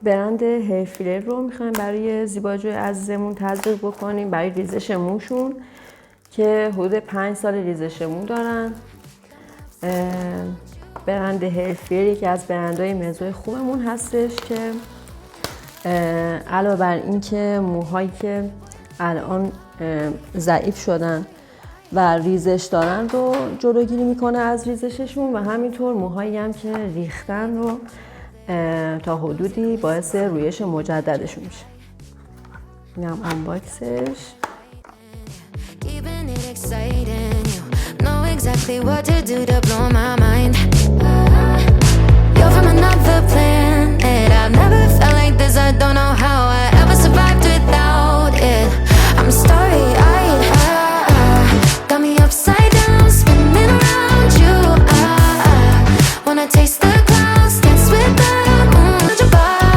برند هرفیلر رو میخوایم برای زیباجوی عزیزمون تزریق بکنیم برای ریزش موشون که حدود 5 سال ریزش مو دارن. برند هرفیلر یکی از برندهای مزوی خوبمون هستش که علاوه بر این که موهایی که الان ضعیف شدن و ریزش دارن رو جلوگیری میکنه از ریزششون و همینطور موهایی هم که ریختن رو تا حدودی باعث رویش مجددشون میشه. این هم آنباکسش. Exactly what to do to blow my mind. You're from another planet.